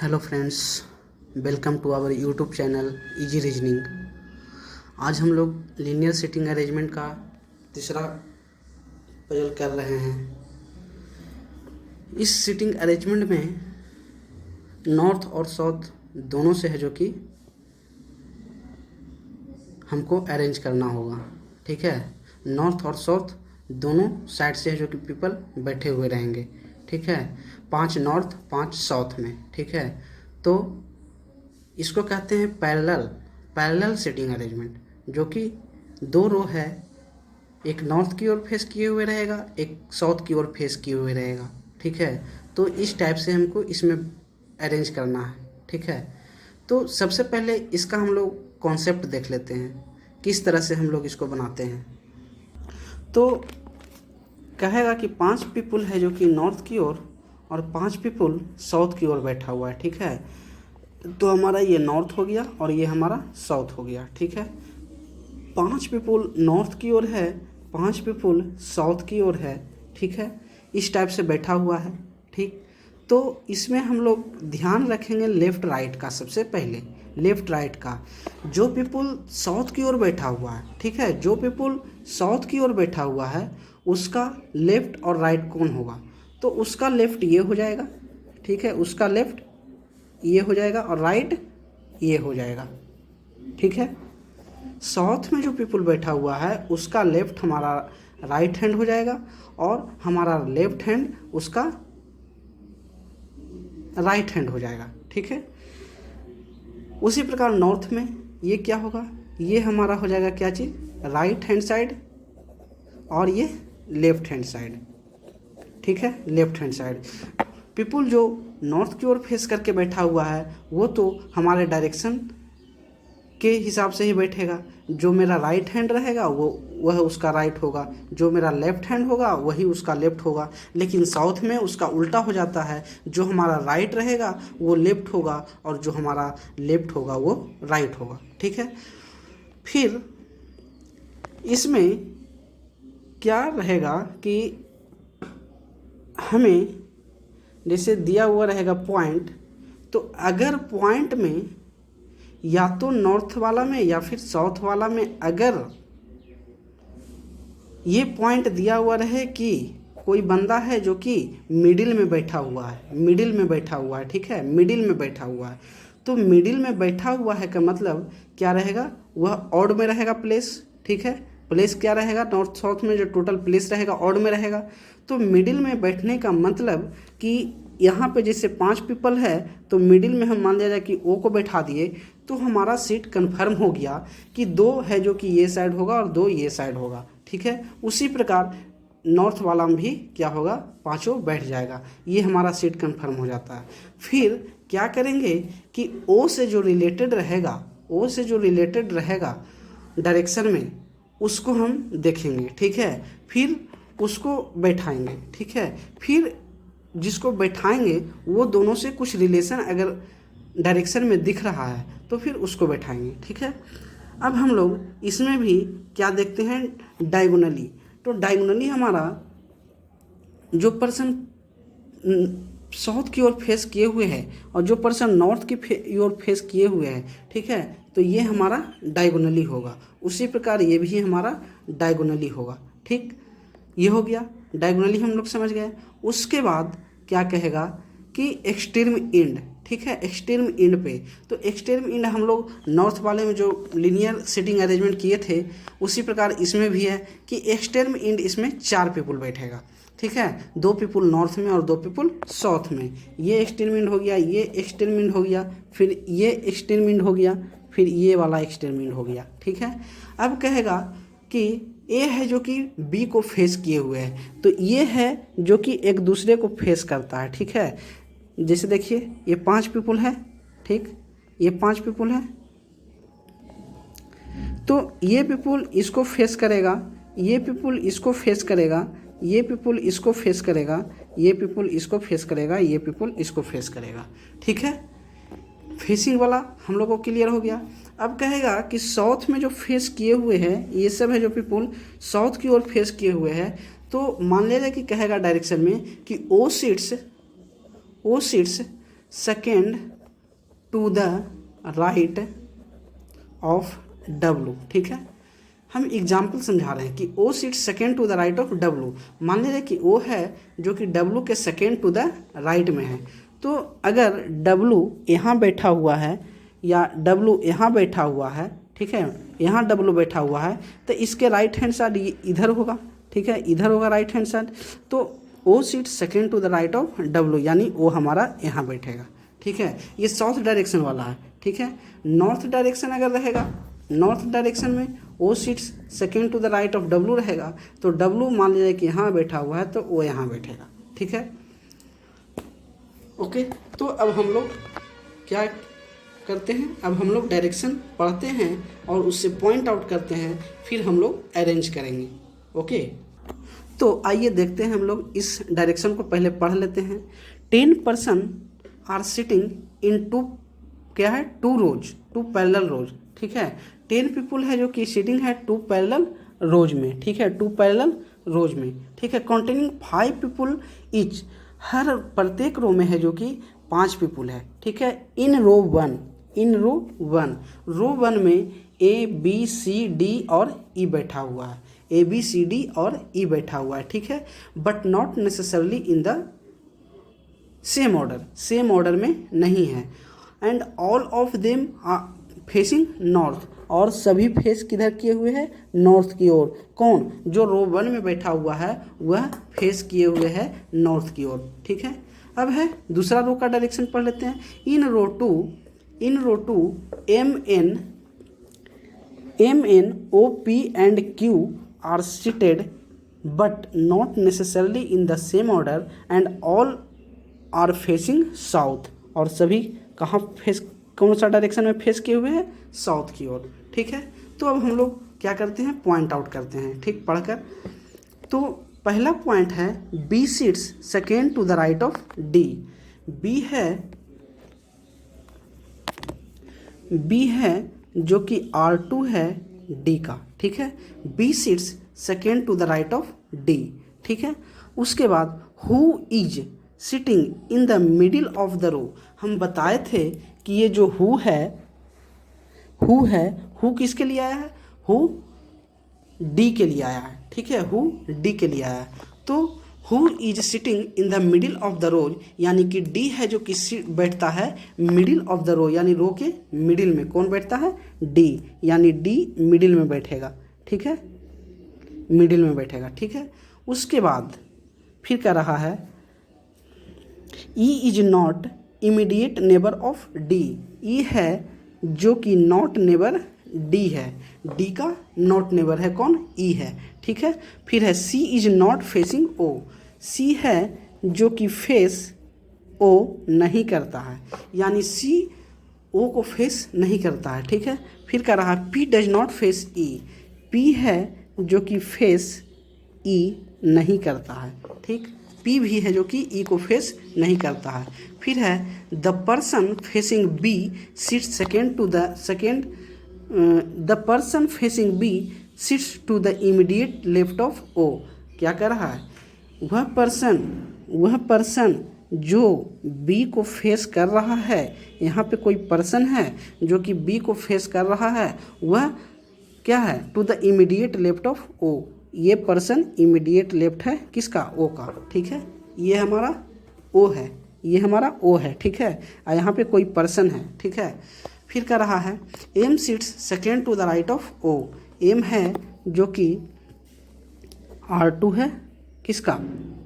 Hello friends, welcome to our YouTube channel easy reasoning. आज हम लोग लीनियर सीटिंग अरेंजमेंट का तीसरा पजल कर रहे हैं। इस सीटिंग अरेंजमेंट में नॉर्थ और साउथ दोनों से है जो कि हमको अरेंज करना होगा। ठीक है, नॉर्थ और साउथ दोनों साइड से है जो कि पीपल बैठे हुए रहेंगे। ठीक है, 5 नॉर्थ 5 साउथ में। ठीक है, तो इसको कहते हैं पैरेलल सीटिंग अरेंजमेंट, जो कि 2 रो है, एक नॉर्थ की ओर फेस किए हुए रहेगा, एक साउथ की ओर फेस किए हुए रहेगा। ठीक है, तो इस टाइप से हमको इसमें अरेंज करना है। ठीक है, तो सबसे पहले इसका हम लोग कॉन्सेप्ट देख लेते हैं, किस तरह से हम लोग इसको बनाते हैं। तो कहेगा कि 5 पीपुल है जो कि नॉर्थ की ओर और 5 पीपुल साउथ की ओर बैठा हुआ है। ठीक है, तो हमारा ये नॉर्थ हो गया और ये हमारा साउथ हो गया। ठीक है, 5 पीपुल नॉर्थ की ओर है, 5 पीपुल साउथ की ओर है। ठीक है, इस टाइप से बैठा हुआ है। ठीक, तो इसमें हम लोग ध्यान रखेंगे लेफ़्ट राइट का। सबसे पहले लेफ़्ट राइट का, जो पीपुल साउथ की ओर बैठा हुआ है, ठीक है, जो पीपुल साउथ की ओर बैठा हुआ है उसका लेफ़्ट और राइट कौन होगा? तो उसका लेफ़्ट ये हो जाएगा। ठीक है, उसका लेफ़्ट ये हो जाएगा और राइट ये हो जाएगा। ठीक है, साउथ में जो पीपुल बैठा हुआ है उसका लेफ़्ट हमारा राइट हैंड हो जाएगा और हमारा लेफ़्ट हैंड उसका राइट हैंड हो जाएगा। ठीक है, उसी प्रकार नॉर्थ में ये क्या होगा? ये हमारा हो जाएगा क्या चीज़? राइट हैंड साइड और ये लेफ़्ट हैंड साइड। ठीक है, लेफ़्ट हैंड साइड। पीपुल जो नॉर्थ की ओर फेस करके बैठा हुआ है वो तो हमारे डायरेक्शन के हिसाब से ही बैठेगा। जो मेरा राइट हैंड रहेगा वह उसका राइट होगा, जो मेरा लेफ़्ट हैंड होगा वही उसका लेफ़्ट होगा। लेकिन साउथ में उसका उल्टा हो जाता है, जो हमारा राइट रहेगा वो लेफ़्ट होगा और जो हमारा लेफ़्ट होगा वो राइट होगा। ठीक है, फिर इसमें क्या रहेगा कि हमें जैसे दिया हुआ रहेगा पॉइंट, तो अगर पॉइंट में या तो नॉर्थ वाला में या फिर साउथ वाला में अगर ये पॉइंट दिया हुआ रहे कि कोई बंदा है जो कि मिडिल में बैठा हुआ है, मिडिल में बैठा हुआ है। ठीक है, मिडिल में बैठा हुआ है, तो मिडिल में बैठा हुआ है का मतलब क्या रहेगा? वह ऑड में रहेगा प्लेस। ठीक है, प्लेस क्या रहेगा? नॉर्थ साउथ में जो टोटल प्लेस रहेगा ऑड में रहेगा। तो मिडिल में बैठने का मतलब कि यहाँ पे जैसे 5 पीपल है तो मिडिल में हम मान लिया जाए कि ओ को बैठा दिए, तो हमारा सीट कंफर्म हो गया कि 2 है जो कि ये साइड होगा और 2 ये साइड होगा। ठीक है, उसी प्रकार नॉर्थ वाला में भी क्या होगा? 5 बैठ जाएगा। ये हमारा सीट कंफर्म हो जाता है। फिर क्या करेंगे कि ओ से जो रिलेटेड रहेगा, ओ से जो रिलेटेड रहेगा डायरेक्शन में, उसको हम देखेंगे। ठीक है, फिर उसको बैठाएंगे। ठीक है, फिर जिसको बैठाएंगे वो दोनों से कुछ रिलेशन अगर डायरेक्शन में दिख रहा है तो फिर उसको बैठाएंगे। ठीक है, अब हम लोग इसमें भी क्या देखते हैं? डायगोनली। तो डायगोनली हमारा जो पर्सन साउथ की ओर फेस किए हुए हैं और जो पर्सन नॉर्थ की ओर फेस किए हुए हैं, ठीक है, तो ये हमारा डायगोनली होगा। उसी प्रकार ये भी हमारा डायगोनली होगा। ठीक, ये हो गया डायगोनली, हम लोग समझ गए। उसके बाद क्या कहेगा कि एक्सट्रीम एंड। ठीक है, एक्सट्रीम एंड पे, तो एक्सट्रीम एंड हम लोग नॉर्थ वाले में जो लीनियर सीटिंग अरेंजमेंट किए थे उसी प्रकार इसमें भी है कि एक्सट्रीम एंड इसमें 4 पीपुल बैठेगा। ठीक है, 2 पीपुल नॉर्थ में और 2 पीपुल साउथ में। ये एक्सट्रीम एंड हो गया, ये एक्सट्रीम एंड हो गया, फिर ये एक्सट्रीम एंड हो गया, फिर ये वाला एक्सट्रीम एंड हो गया। ठीक है, अब कहेगा कि ए है जो कि बी को फेस किए हुए हैं, तो ये है जो कि एक दूसरे को फेस करता है। ठीक है, जैसे देखिए ये 5 पीपुल है। ठीक, ये 5 पीपुल है, तो ये पीपुल इसको फेस करेगा, ये पीपुल इसको फेस करेगा, ये पीपुल इसको फेस करेगा, ये पीपुल इसको फेस करेगा, ये पीपुल इसको फेस करेगा। ठीक है, फेसिंग वाला हम लोग को क्लियर हो गया। अब कहेगा कि साउथ में जो फेस किए हुए हैं ये सब है जो पीपुल साउथ की ओर फेस किए हुए हैं, तो मान लेगा कि कहेगा डायरेक्शन में कि O sits second to the right of W, ठीक है। हम एग्जाम्पल समझा रहे हैं कि O seat second to the right of W। मान लीजिए कि O है जो कि W के सेकेंड टू द राइट में है। तो अगर W यहाँ बैठा हुआ है या W यहाँ बैठा हुआ है, ठीक है, यहाँ W बैठा हुआ है, तो इसके राइट हैंड साइड इधर होगा, ठीक है, इधर होगा राइट हैंड साइड। तो O seat second to the right of W, यानी O हमारा यहाँ बैठेगा, ठीक है। ये साउथ डायरेक्शन वाला है, ठीक है। नॉर्थ डायरेक्शन अगर रहेगा, नॉर्थ डायरेक्शन में O seats second to the right of W रहेगा, तो W मान लीजिए कि यहाँ बैठा हुआ है तो O यहाँ बैठेगा, ठीक है। ओके, तो अब हम लोग क्या करते हैं, अब हम लोग डायरेक्शन पढ़ते हैं और उससे पॉइंट आउट करते हैं, फिर हम लोग अरेंज करेंगे। ओके, तो आइए देखते हैं, हम लोग इस डायरेक्शन को पहले पढ़ लेते हैं। 10 person are sitting in two, क्या है, 2 रोज, 2 पैरेलल रोज, ठीक है। 10 पीपुल है जो कि सिटिंग है 2 पैरेलल रोज में, ठीक है, 2 पैरेलल रोज में, ठीक है। कंटेनिंग 5 पीपुल ईच, हर प्रत्येक रो में है जो कि 5 पीपुल है, ठीक है। इन रो 1, इन रो 1, रो 1 में ABCD और E बैठा हुआ है, ABCD और E बैठा हुआ है, ठीक है। But not necessarily in the same order, same order में नहीं है। And all of them are facing north, और सभी फेस किधर किए हुए हैं, नॉर्थ की ओर। कौन, जो रो 1 में बैठा हुआ है वह फेस किए हुए है नॉर्थ की ओर, ठीक है। अब है दूसरा रो का डायरेक्शन पढ़ लेते हैं। In row 2 MN OP and Q are seated but not necessarily in the same order and all are facing south, और सभी कहाँ फेस, कौन सा डायरेक्शन में फेस किए हुए हैं, साउथ की ओर, ठीक है। तो अब हम लोग क्या करते हैं, पॉइंट आउट करते हैं, ठीक, पढ़कर। तो पहला पॉइंट है B seats second to the right of D। B है जो कि R2 है D का, ठीक है। B seats second to the right of D, ठीक है। उसके बाद who is sitting in the middle of the row, हम बताए थे कि ये जो हु है, हु किसके लिए आया है, हु D के लिए आया है, ठीक है, हु D के लिए आया है। तो who is sitting in the middle of the row, यानी कि D है जो कि बैठता है मिडिल ऑफ द रो, यानी रो के मिडिल में। कौन बैठता है, D, यानी D मिडिल में बैठेगा, ठीक है, मिडिल में बैठेगा, ठीक है। उसके बाद फिर क्या रहा है, E is not immediate neighbour of D, E है जो कि नॉट नेबर D है, D का नॉट नेबर है कौन, E है, ठीक है। फिर है C is not facing O, C है जो कि फेस O नहीं करता है, यानी C O को फेस नहीं करता है, ठीक है। फिर क्या रहा, P does not face E, P है जो कि फेस E नहीं करता है, ठीक, P भी है जो कि E को फेस नहीं करता है। फिर है the person facing B sits second to the second, the person facing B sits to the immediate left of O। क्या कर रहा है, वह पर्सन जो B को फेस कर रहा है, यहाँ पे कोई पर्सन है जो कि B को फेस कर रहा है, वह क्या है, to the immediate left of O। ये पर्सन इमीडिएट लेफ्ट है किसका, O का, ठीक है। ये हमारा O है, ये हमारा O है, ठीक है, और यहाँ पे कोई पर्सन है, ठीक है। फिर क्या रहा है, M seats second to the right of O, M है जो कि R2 है किसका,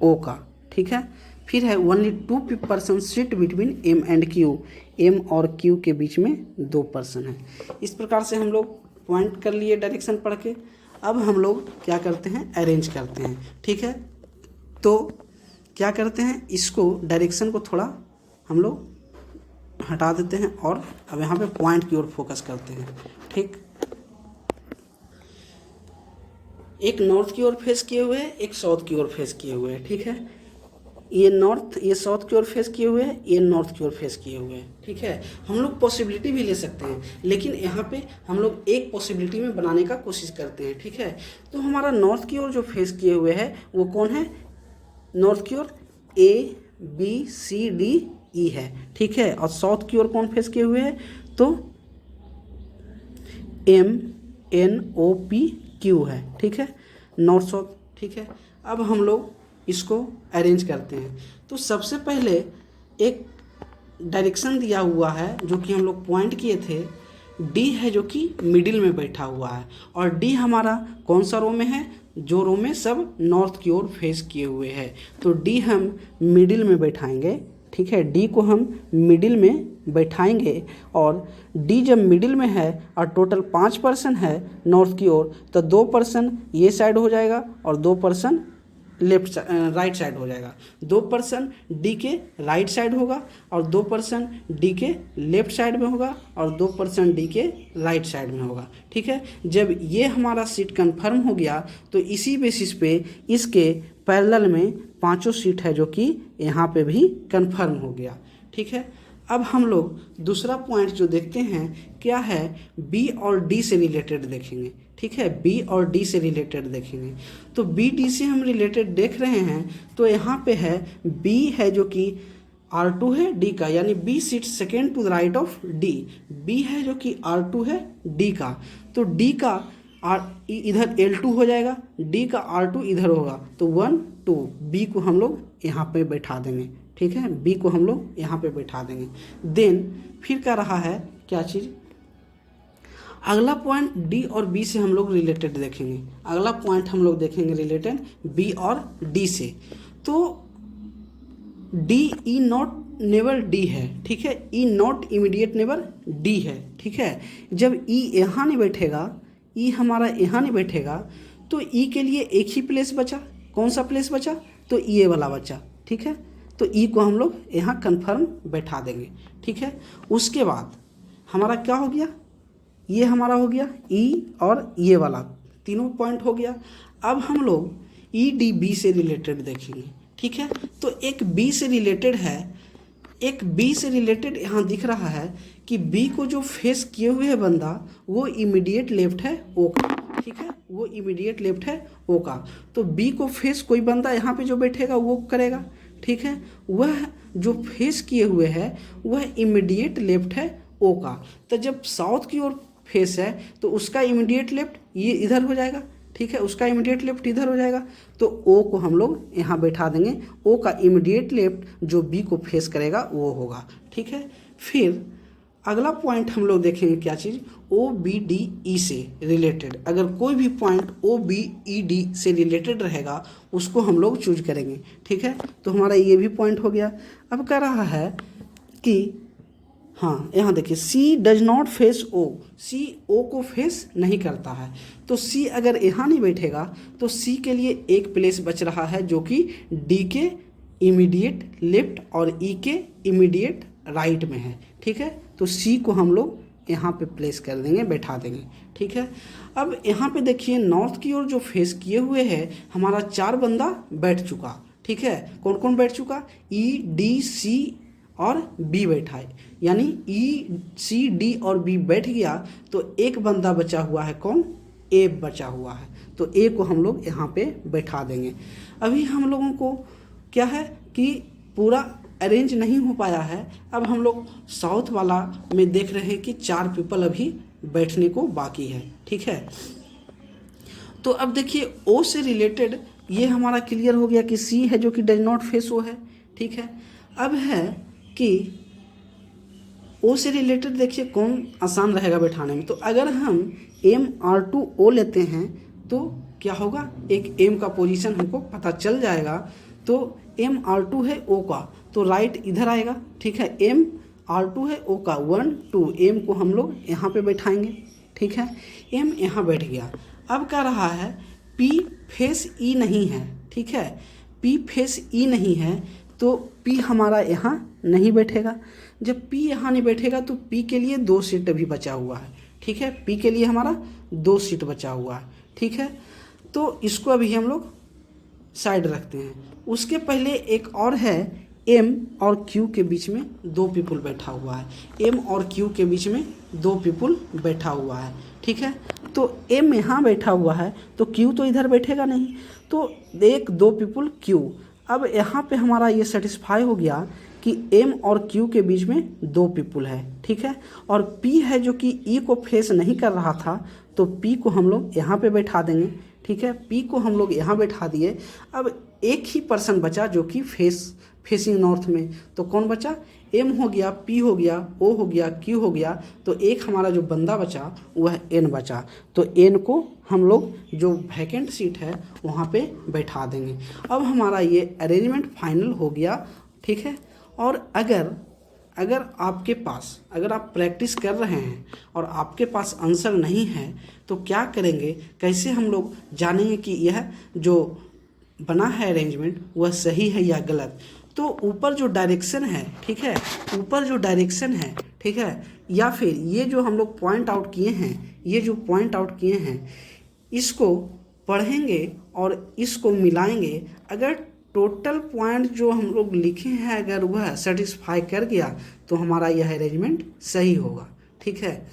O का, ठीक है। फिर है only 2 person sit between M and Q, M और Q के बीच में 2 पर्सन है। इस प्रकार से हम लोग पॉइंट कर लिए डायरेक्शन पढ़ के। अब हम लोग क्या करते हैं, अरेंज करते हैं, ठीक है। तो क्या करते हैं, इसको डायरेक्शन को थोड़ा हम लोग हटा देते हैं और अब यहाँ पे पॉइंट की ओर फोकस करते हैं, ठीक। एक नॉर्थ की ओर फेस किए हुए हैं, एक साउथ की ओर फेस किए हुए हैं, ठीक है। ये नॉर्थ, ये साउथ की ओर फेस किए हुए हैं, ये नॉर्थ की ओर फेस किए हुए हैं, ठीक है। हम लोग पॉसिबिलिटी भी ले सकते हैं, लेकिन यहाँ पे हम लोग एक पॉसिबिलिटी में बनाने का कोशिश करते हैं, ठीक है। तो हमारा नॉर्थ की ओर जो फेस किए हुए हैं वो कौन है, नॉर्थ की ओर ABCD ई है, ठीक है। और साउथ की ओर कौन फेस किए हुए है, तो MNOP है, ठीक है, नॉर्थ साउथ, ठीक है। अब हम लोग इसको अरेंज करते हैं। तो सबसे पहले एक डायरेक्शन दिया हुआ है जो कि हम लोग पॉइंट किए थे, डी है जो कि मिडिल में बैठा हुआ है, और डी हमारा कौन सा रो में है, जो रो में सब नॉर्थ की ओर फेस किए हुए हैं। तो डी हम मिडिल में बैठाएंगे, ठीक है, डी को हम मिडिल में बैठाएंगे। और डी जब मिडिल में है और टोटल 5% है नॉर्थ की ओर, तो 2% ये साइड हो जाएगा और 2% राइट साइड हो जाएगा। 2% डी के राइट साइड होगा और 2% डी के लेफ्ट साइड में होगा और 2% डी के राइट साइड में होगा, ठीक है। जब ये हमारा सीट कंफर्म हो गया तो इसी बेसिस पे इसके पैरेलल में 5 सीट है जो कि यहाँ पे भी कंफर्म हो गया, ठीक है। अब हम लोग दूसरा पॉइंट जो देखते हैं क्या है, बी और डी से रिलेटेड देखेंगे, ठीक है, बी और डी से रिलेटेड देखेंगे। तो बी डी से हम रिलेटेड देख रहे हैं, तो यहाँ पे है बी है जो कि R2 है डी का, यानी B seat second to the right of D. B है जो कि R2 है डी का, तो डी का इधर L2 हो जाएगा, डी का R2 इधर होगा, तो 1 2 बी को हम लोग यहाँ पे बैठा देंगे, ठीक है, बी को हम लोग यहाँ पे बैठा देंगे। देन फिर क्या रहा है, क्या चीज़, अगला पॉइंट डी और बी से हम लोग रिलेटेड देखेंगे। अगला पॉइंट हम लोग देखेंगे रिलेटेड बी और डी से। तो D E not neighbour D है, ठीक है, ई नॉट इमीडिएट नेबर डी है, ठीक है। जब ई यहाँ नहीं बैठेगा, ई हमारा यहाँ नहीं बैठेगा, तो ई के लिए एक ही प्लेस बचा, कौन सा प्लेस बचा, तो ये वाला बचा, ठीक है। तो ई को हम लोग यहाँ कन्फर्म बैठा देंगे, ठीक है। उसके बाद हमारा क्या हो गया, ये हमारा हो गया ई और ये वाला तीनों पॉइंट हो गया। अब हम लोग ई डी बी से रिलेटेड देखेंगे, ठीक है। तो एक बी से रिलेटेड है, एक बी से रिलेटेड यहाँ दिख रहा है कि बी को जो फेस किए हुए है बंदा वो इमीडिएट लेफ्ट है ओ का, ठीक है, वो इमीडिएट लेफ्ट है ओ का। तो बी को फेस कोई बंदा यहाँ पे जो बैठेगा वो करेगा, ठीक है, वह जो फेस किए हुए है वह इमीडिएट लेफ्ट है ओ का। तो जब साउथ की ओर फेस है तो उसका इमीडिएट लेफ्ट ये इधर हो जाएगा, ठीक है, उसका इमीडिएट लेफ्ट इधर हो जाएगा। तो ओ को हम लोग यहाँ बैठा देंगे, ओ का इमीडिएट लेफ्ट जो बी को फेस करेगा वो होगा, ठीक है। फिर अगला पॉइंट हम लोग देखेंगे क्या चीज़, ओ बी डी ई से रिलेटेड। अगर कोई भी point O B E D से रिलेटेड रहेगा उसको हम लोग चूज करेंगे, ठीक है। तो हमारा ये भी पॉइंट हो गया। अब कह रहा है कि हाँ, यहाँ देखिए सी डज नॉट फेस ओ, सी ओ को फेस नहीं करता है। तो सी अगर यहाँ नहीं बैठेगा तो सी के लिए एक प्लेस बच रहा है जो कि डी के इमीडिएट लेफ्ट और ई के इमीडिएट राइट में है, ठीक है। तो सी को हम लोग यहाँ पे प्लेस कर देंगे, बैठा देंगे, ठीक है। अब यहाँ पे देखिए नॉर्थ की ओर जो फेस किए हुए है हमारा 4 बंदा बैठ चुका, ठीक है। कौन कौन बैठ चुका, ई डी सी और बी बैठा है, यानी ई सी डी और बी बैठ गया। तो एक बंदा बचा हुआ है, कौन, ए बचा हुआ है। तो ए को हम लोग यहाँ पे बैठा देंगे। अभी हम लोगों को क्या है कि पूरा अरेंज नहीं हो पाया है। अब हम लोग साउथ वाला में देख रहे हैं कि 4 पीपल अभी बैठने को बाकी है, ठीक है। तो अब देखिए ओ से रिलेटेड ये हमारा क्लियर हो गया कि सी है जो कि डज नॉट फेस ओ है, ठीक है। अब है कि ओ से रिलेटेड देखिए कौन आसान रहेगा बैठाने में। तो अगर हम MR2O लेते हैं तो क्या होगा, एक M का पोजीशन हमको पता चल जाएगा। तो MR2 है O का, तो राइट इधर आएगा, ठीक है। MR2 है O का 1 2, M को हम लोग यहाँ पे बैठाएंगे, ठीक है। M यहाँ बैठ गया। अब क्या रहा है, P फेस E नहीं है, ठीक है, P फेस E नहीं है तो P हमारा यहाँ नहीं बैठेगा। जब P यहाँ नहीं बैठेगा तो P के लिए 2 सीट अभी बचा हुआ है, ठीक है, P के लिए हमारा 2 सीट बचा हुआ है, ठीक है। तो इसको अभी हम लोग साइड रखते हैं। उसके पहले एक और है, M और Q के बीच में 2 पीपल बैठा हुआ है, M और Q के बीच में 2 पीपल बैठा हुआ है, ठीक है। तो M यहाँ बैठा हुआ है तो Q तो इधर बैठेगा नहीं, तो 1 2 पीपल Q। अब यहाँ पे हमारा ये सेटिस्फाई हो गया कि एम और क्यू के बीच में 2 पीपुल है, ठीक है, और पी है जो कि ई को फेस नहीं कर रहा था, तो पी को हम लोग यहाँ पे बैठा देंगे, ठीक है, पी को हम लोग यहाँ बैठा दिए। अब एक ही पर्सन बचा जो कि फेसिंग नॉर्थ में, तो कौन बचा, एम हो गया, पी हो गया, ओ हो गया, क्यू हो गया, तो एक हमारा जो बंदा बचा वह एन बचा, तो एन को हम लोग जो वैकेंट सीट है वहाँ पे बैठा देंगे। अब हमारा ये अरेंजमेंट फाइनल हो गया, ठीक है। और अगर आपके पास, अगर आप प्रैक्टिस कर रहे हैं और आपके पास आंसर नहीं है तो क्या करेंगे, कैसे हम लोग जानेंगे कि यह जो बना है अरेंजमेंट वह सही है या गलत। तो ऊपर जो डायरेक्शन है, ठीक है, ऊपर जो डायरेक्शन है, ठीक है, या फिर ये जो हम लोग पॉइंट आउट किए हैं, ये जो पॉइंट आउट किए हैं इसको पढ़ेंगे और इसको मिलाएंगे। अगर टोटल पॉइंट जो हम लोग लिखे हैं अगर वह सेटिस्फाई कर गया तो हमारा यह अरेंजमेंट सही होगा, ठीक है।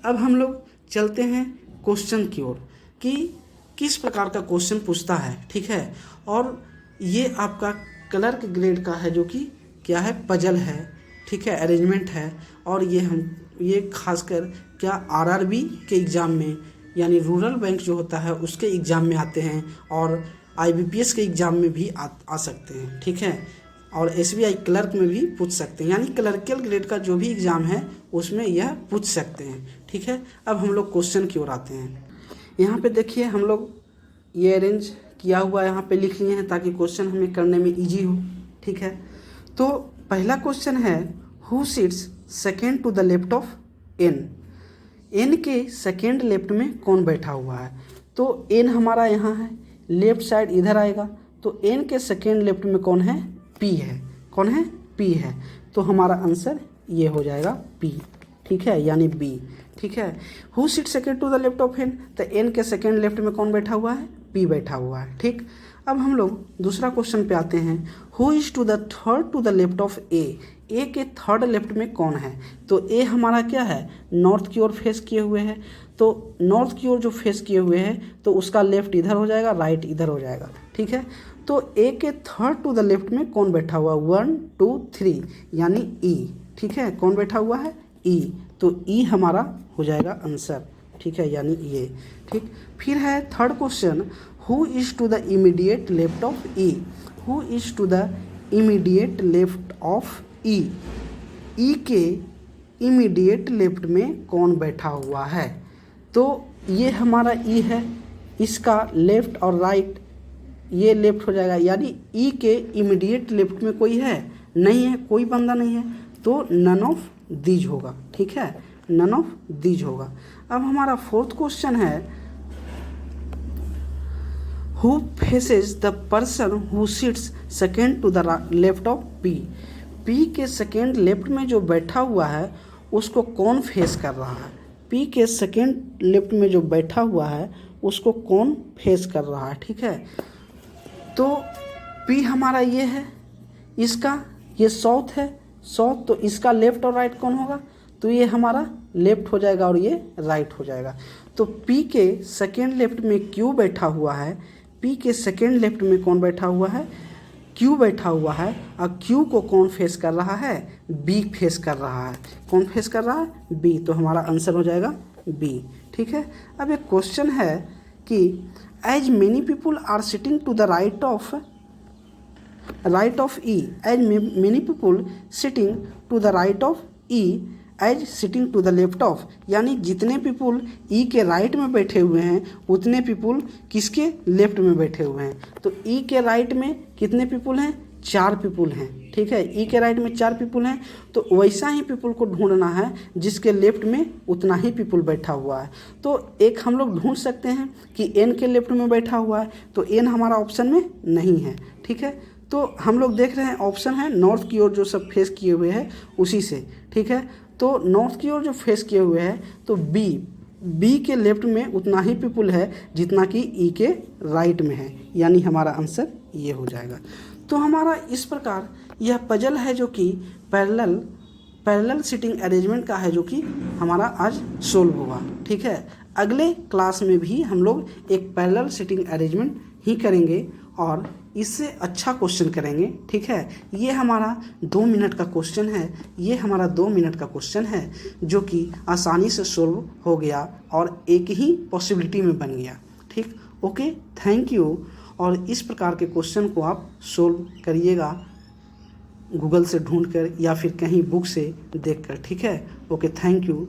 अब हम लोग चलते हैं क्वेश्चन की ओर कि किस प्रकार का क्वेश्चन पूछता है, ठीक है। और ये आपका क्लर्क ग्रेड का है जो कि क्या है, पजल है, ठीक है, अरेंजमेंट है। और ये खासकर क्या आरआरबी के एग्ज़ाम में, यानी रूरल बैंक जो होता है उसके एग्ज़ाम में आते हैं, और आईबीपीएस के एग्ज़ाम में भी आ सकते हैं, ठीक है, और एसबीआई क्लर्क में भी पूछ सकते हैं, यानी क्लर्कियल ग्रेड का जो भी एग्ज़ाम है उसमें यह पूछ सकते हैं, ठीक है। अब हम लोग क्वेश्चन की ओर आते हैं। यहाँ पे देखिए हम लोग ये अरेंज किया हुआ यहाँ पे लिख लिए हैं ताकि क्वेश्चन हमें करने में इजी हो, ठीक है। तो पहला क्वेश्चन है, who sits second to the left of N, N के सेकेंड लेफ्ट में कौन बैठा हुआ है। तो एन हमारा यहाँ है, लेफ्ट साइड इधर आएगा, तो एन के सेकेंड लेफ्ट में कौन है, पी है, कौन है, पी है, तो हमारा आंसर ये हो जाएगा पी, ठीक है, यानी बी, ठीक है। Who sit second to the left of N, तो एन के सेकेंड लेफ्ट में कौन बैठा हुआ है, पी बैठा हुआ है, ठीक। अब हम लोग दूसरा क्वेश्चन पे आते हैं, who is to the third to the left of A, A के थर्ड लेफ्ट में कौन है। तो ए हमारा क्या है, नॉर्थ की ओर फेस किए हुए है, तो नॉर्थ की ओर जो फेस किए हुए हैं तो उसका लेफ्ट इधर हो जाएगा, राइट इधर हो जाएगा, ठीक है। तो ए के थर्ड टू द लेफ्ट में कौन बैठा हुआ, 1 2 3 यानी ई, ठीक है, कौन बैठा हुआ है, ई, तो ई हमारा हो जाएगा आंसर, ठीक है, यानी ये, ठीक। फिर है third question, who is to the immediate left of E, who is to the immediate left of E, E के इमीडिएट लेफ्ट में कौन बैठा हुआ है। तो ये हमारा ई है, इसका लेफ्ट और राइट ये लेफ्ट हो जाएगा, यानी ई के इमीडिएट लेफ्ट में कोई है, नहीं है, कोई बंदा नहीं है, तो नन ऑफ दीज होगा, ठीक है, नन ऑफ दीज होगा। अब हमारा फोर्थ क्वेश्चन है, who faces the person who sits second to the left of P, P के सेकेंड लेफ्ट में जो बैठा हुआ है उसको कौन फेस कर रहा है, पी के सेकेंड लेफ्ट में जो बैठा हुआ है उसको कौन फेस कर रहा है, ठीक है। तो पी हमारा ये है, इसका ये साउथ है, साउथ, तो इसका लेफ्ट और राइट कौन होगा, तो ये हमारा लेफ्ट हो जाएगा और ये राइट हो जाएगा। तो पी के सेकेंड लेफ्ट में क्यू बैठा हुआ है, पी के सेकेंड लेफ्ट में कौन बैठा हुआ है, क्यू बैठा हुआ है, और क्यू को कौन फेस कर रहा है, बी फेस कर रहा है, कौन फेस कर रहा है, बी, तो हमारा आंसर हो जाएगा बी, ठीक है। अब एक क्वेश्चन है कि as many people are sitting to the right of E, as many people sitting to the right of E as sitting to the left of, यानी जितने पीपुल ई के राइट में बैठे हुए हैं उतने पीपुल किसके लेफ्ट में बैठे हुए हैं। तो ई के राइट में कितने पीपुल हैं, 4 पीपुल हैं, ठीक है, ई के राइट में 4 पीपुल हैं, तो वैसा ही पीपुल को ढूंढना है जिसके लेफ्ट में उतना ही पीपुल बैठा हुआ है। तो एक हम लोग ढूंढ सकते हैं कि एन के लेफ्ट में बैठा हुआ है, तो एन हमारा ऑप्शन में नहीं है, ठीक है। तो हम लोग देख रहे हैं ऑप्शन है नॉर्थ की ओर जो सब फेस किए हुए हैं उसी से, ठीक है। तो नॉर्थ की ओर जो फेस किए हुए हैं तो बी के लेफ्ट में उतना ही पीपुल है जितना कि ई के राइट में है, यानी हमारा आंसर ये हो जाएगा। तो हमारा इस प्रकार यह पजल है जो कि पैरेलल सिटिंग अरेंजमेंट का है, जो कि हमारा आज सोल्व हुआ, ठीक है। अगले क्लास में भी हम लोग एक पैरेलल सिटिंग अरेंजमेंट ही करेंगे और इससे अच्छा क्वेश्चन करेंगे, ठीक है। ये हमारा 2 मिनट का क्वेश्चन है, ये हमारा 2 मिनट का क्वेश्चन है जो कि आसानी से सोल्व हो गया और एक ही पॉसिबिलिटी में बन गया, ठीक। Okay, thank you. और इस प्रकार के क्वेश्चन को आप सोल्व करिएगा गूगल से ढूंढकर या फिर कहीं बुक से देखकर, ठीक है। Okay, thank you.